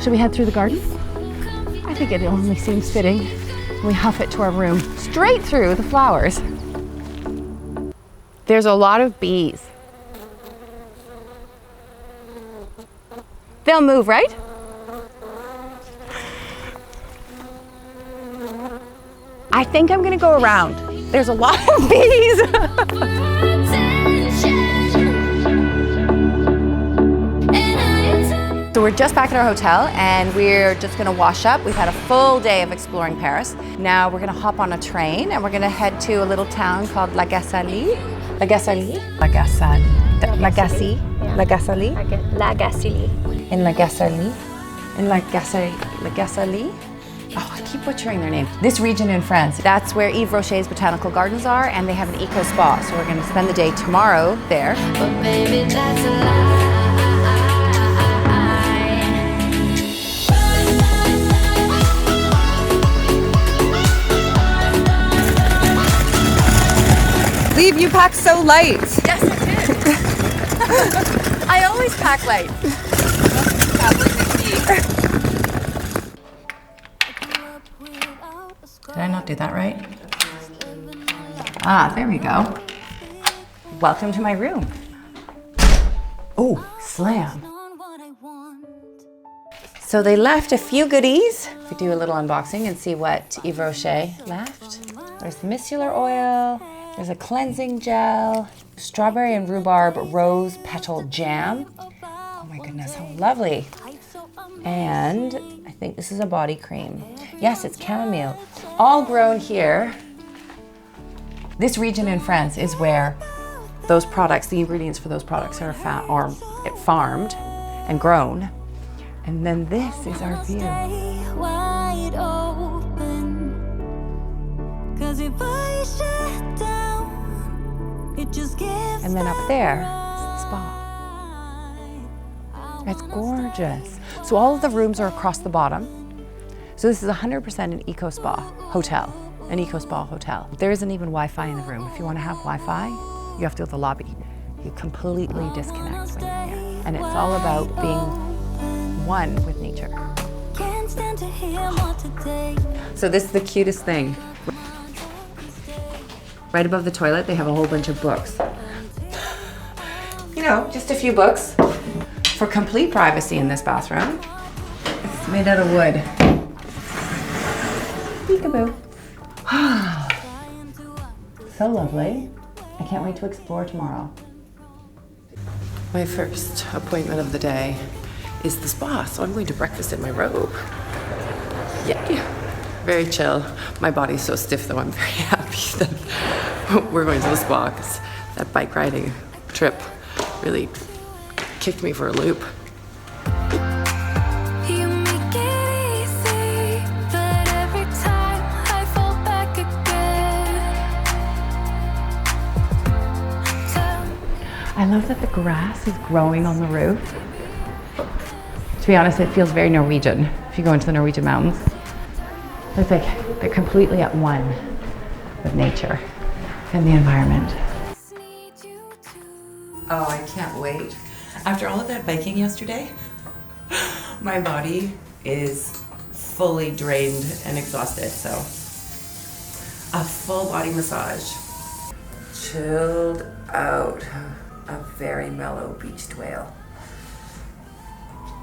Should we head through the garden? I think it only seems fitting. We huff it to our room, straight through the flowers. There's a lot of bees. They'll move, right? I think I'm gonna go around. There's a lot of bees. So we're just back at our hotel and we're just gonna wash up. We've had a full day of exploring Paris. Now we're gonna hop on a train and we're gonna head to a little town called La Gacilly. La Gacilly? La Gacilly. La Gacilly? La Gacilly? La Gacilly. In La Gacilly? In La Gacilly? La Gacilly? Oh, I keep butchering their name. This region in France, that's where Yves Rocher's Botanical Gardens are, and they have an eco spa. So we're going to spend the day tomorrow there. But baby, that's a lie. Liv, you packed so light. Yes, I did. I always pack light. Did I not do that right? Ah, there we go. Welcome to my room. Oh, slam. So they left a few goodies. We do a little unboxing and see what Yves Rocher left. There's micellar oil. There's a cleansing gel. Strawberry and rhubarb rose petal jam. Oh my goodness, how lovely. And I think this is a body cream. Yes, it's chamomile. All grown here. This region in France is where those products, the ingredients for those products are farmed and grown. And then this is our view. And then up there is the spa. It's gorgeous. So all of the rooms are across the bottom. So this is 100% an eco spa hotel, an eco spa hotel. There isn't even Wi-Fi in the room. If you want to have Wi-Fi, you have to go to the lobby. You completely disconnect when you're here. And it's all about being one with nature. So this is the cutest thing. Right above the toilet, they have a whole bunch of books. You know, just a few books for complete privacy in this bathroom. It's made out of wood. Peekaboo. So lovely. I can't wait to explore tomorrow. My first appointment of the day is the spa, so I'm going to breakfast in my robe. Yay. Very chill. My body's so stiff though, I'm very happy that we're going to the spa because that bike riding trip really kicked me for a loop. I love that the grass is growing on the roof. To be honest, it feels very Norwegian if you go into the Norwegian mountains. It's like they're completely at one with nature and the environment. Oh, I can't wait. After all of that biking yesterday, my body is fully drained and exhausted, so a full body massage. Chilled out. A very mellow beached whale.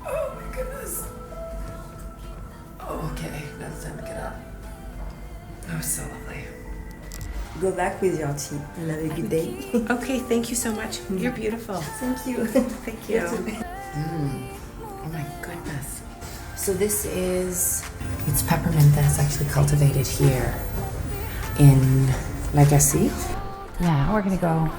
Oh my goodness. Okay, now it's time to get up. That was so lovely. Good luck with your tea. Have a good day. Okay, thank you so much. You're beautiful. Thank you. Thank you. Oh my goodness. So this is, it's peppermint that's actually cultivated here in La Gacilly. Now we're gonna go.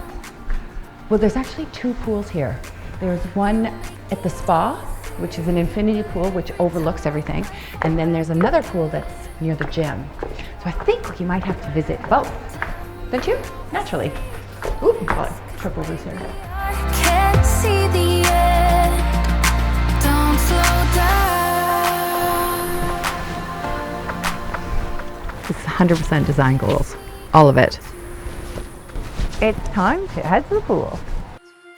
Well, there's actually two pools here. There's one at the spa, which is an infinity pool, which overlooks everything. And then there's another pool that's near the gym. So I think you might have to visit both. Don't you? Naturally. Ooh, got triple loose here. Can't see the end. Don't slow down. This is 100% design goals. All of it. It's time to head to the pool.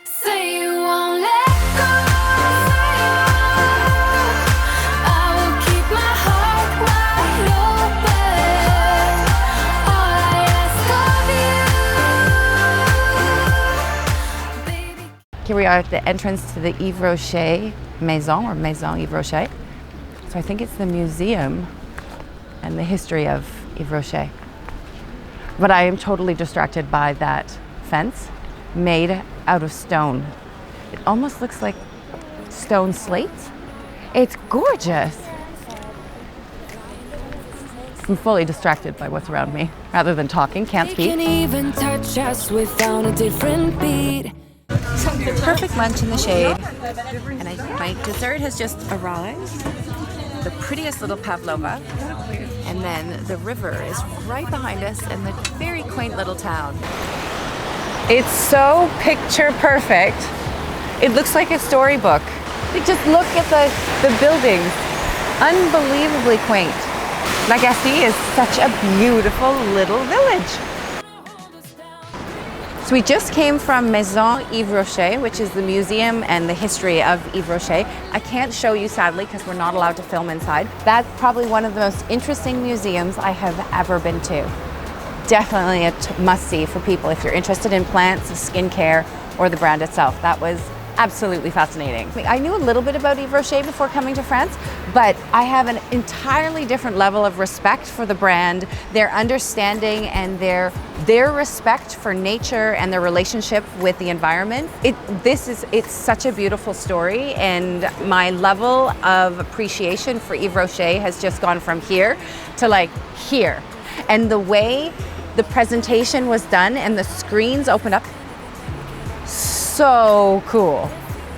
Say you won't let go. we are at the entrance to the Yves Rocher Maison, or Maison Yves Rocher. So I think it's the museum and the history of Yves Rocher. But I am totally distracted by that fence made out of stone. It almost looks like stone slates. It's gorgeous. I'm fully distracted by what's around me rather than talking, can't speak. Can even touch us without a different beat. Perfect lunch in the shade. And my dessert has just arrived. The prettiest little pavlova. And then the river is right behind us and the very quaint little town. It's so picture perfect. It looks like a storybook. Just look at the buildings. Unbelievably quaint. Gacilly is such a beautiful little village. So we just came from Maison Yves Rocher, which is the museum and the history of Yves Rocher. I can't show you, sadly, because we're not allowed to film inside. That's probably one of the most interesting museums I have ever been to. Definitely a must-see for people if you're interested in plants, skincare, or the brand itself. That was absolutely fascinating. I knew a little bit about Yves Rocher before coming to France, but I have an entirely different level of respect for the brand, their understanding and their respect for nature and their relationship with the environment. It's such a beautiful story, and my level of appreciation for Yves Rocher has just gone from here to like here. And the way the presentation was done and the screens opened up, so cool.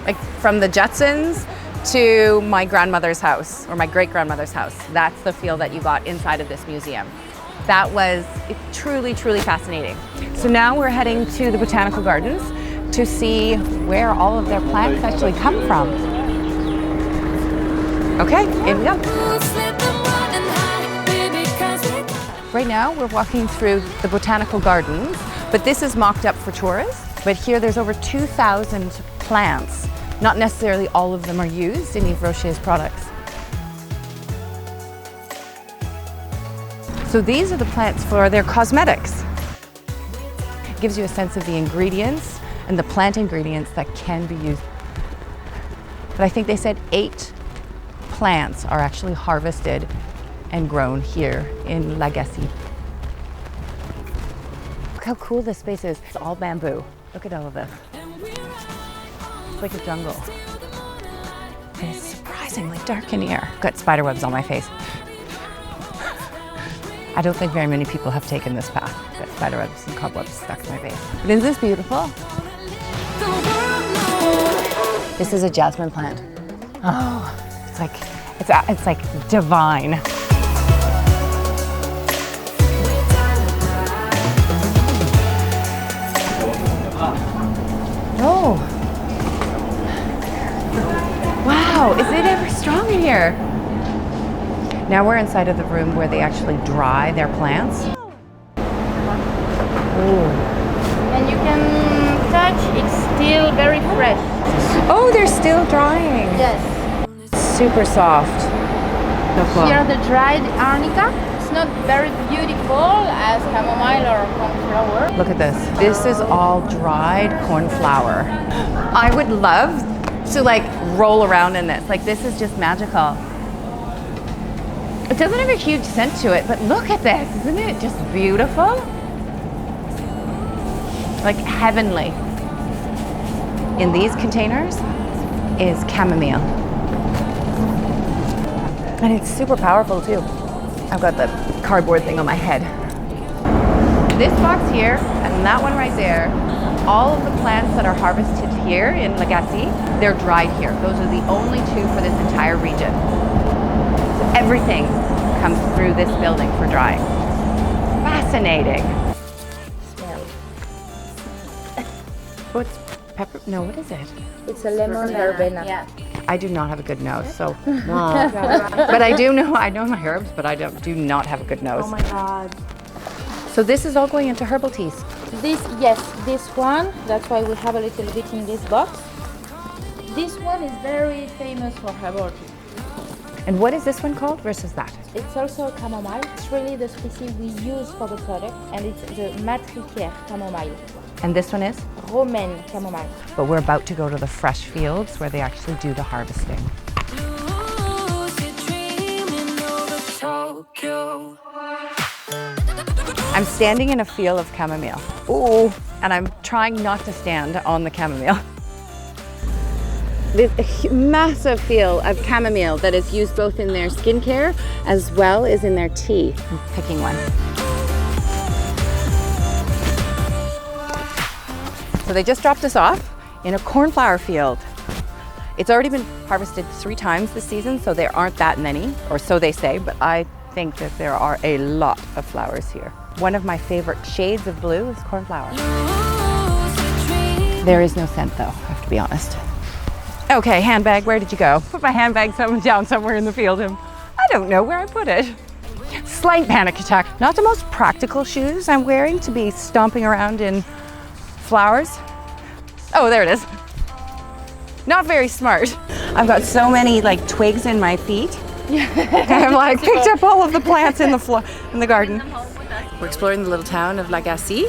Like from the Jetsons to my grandmother's house or my great-grandmother's house. That's the feel that you got inside of this museum. That was truly, truly fascinating. So now we're heading to the Botanical Gardens to see where all of their plants actually come from. Okay, in we go. Right now we're walking through the Botanical Gardens, but this is mocked up for tourists. But here there's over 2,000 plants. Not necessarily all of them are used in Yves Rocher's products. So these are the plants for their cosmetics. It gives you a sense of the ingredients and the plant ingredients that can be used. But I think they said 8 plants are actually harvested and grown here in Gacilly. Look how cool this space is. It's all bamboo. Look at all of this. It's like a jungle. And it's surprisingly dark in here. Got spider webs on my face. I don't think very many people have taken this path. Got spider webs and cobwebs stuck in my face. But isn't this beautiful? This is a jasmine plant. Oh, it's like divine. Oh, wow, is it ever strong in here? Now we're inside of the room where they actually dry their plants. Ooh. And you can touch, it's still very fresh. Oh, they're still drying. Yes. Super soft. So cool. Here the dried arnica. It's not very beautiful as chamomile or cornflower. Look at this. This is all dried corn flour. I would love to like roll around in this. Like this is just magical. It doesn't have a huge scent to it, but look at this. Isn't it just beautiful? Like heavenly. In these containers is chamomile. And it's super powerful too. I've got the cardboard thing on my head. This box here and that one right there, all of the plants that are harvested here in Gacilly, they're dried here. Those are the only 2 for this entire region. So everything comes through this building for drying. Fascinating. Oh, it's pepper, no, what is it? It's a lemon verbena. Yeah. I do not have a good nose, so. But I know my herbs, but I do not have a good nose. Oh my God. So this is all going into herbal teas. This one, that's why we have a little bit in this box. This one is very famous for herbal tea. And what is this one called versus that? It's also chamomile. It's really the species we use for the product, and it's the matricaire chamomile. And this one is? romaine chamomile. But we're about to go to the fresh fields where they actually do the harvesting. I'm standing in a field of chamomile. Ooh, and I'm trying not to stand on the chamomile. There's a massive field of chamomile that is used both in their skincare as well as in their tea. I'm picking one. So they just dropped us off in a cornflower field. It's already been harvested 3 times this season, so there aren't that many, or so they say, but I think that there are a lot of flowers here. One of my favorite shades of blue is cornflower. There is no scent though, I have to be honest. Okay, handbag, where did you go? Put my handbag down somewhere in the field. I don't know where I put it. Slight panic attack. Not the most practical shoes I'm wearing to be stomping around in flowers. Oh, there it is. Not very smart. I've got so many like twigs in my feet. I've like picked up all of the plants in the garden. We're exploring the little town of Gacilly.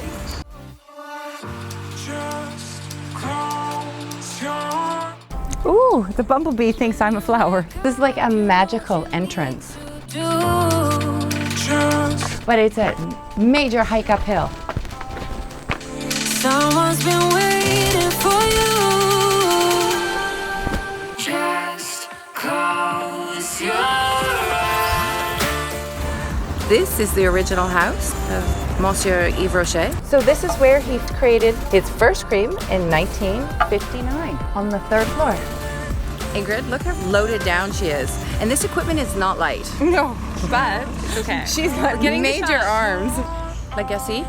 Ooh, the bumblebee thinks I'm a flower. This is like a magical entrance. But it's a major hike uphill. Someone's been waiting for you. Just close your eyes. This is the original house of Monsieur Yves Rocher. So this is where he created his first cream in 1959 on the 3rd floor. Ingrid, look how loaded down she is. And this equipment is not light. No, but it's okay. She's got major arms. Gacilly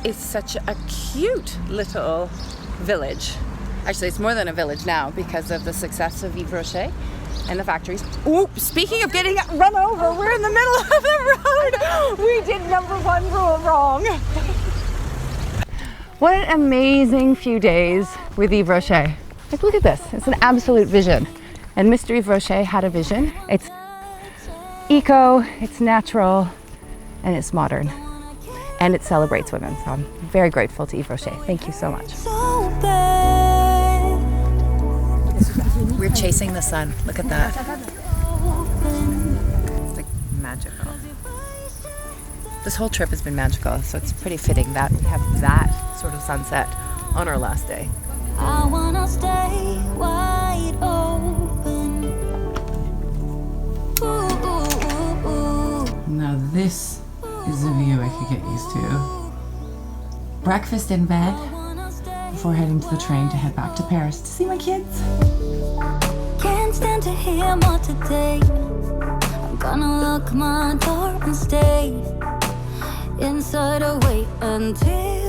is such a cute little village. Actually, it's more than a village now because of the success of Yves Rocher and the factories. Ooh, speaking of getting run over, we're in the middle of the road. We did #1 rule wrong. What an amazing few days with Yves Rocher. Like, look at this, it's an absolute vision. And Mr. Yves Rocher had a vision. It's eco, it's natural, and it's modern. And it celebrates women, so I'm very grateful to Yves Rocher. Thank you so much. We're chasing the sun. Look at that. It's like magical. This whole trip has been magical, so it's pretty fitting that we have that sort of sunset on our last day. I wanna stay wide open. Ooh, ooh, ooh, ooh. Now this is a view I could get used to. Breakfast in bed before heading to the train to head back to Paris to see my kids. Can't stand to hear more today. I'm gonna lock my door and stay inside or wait until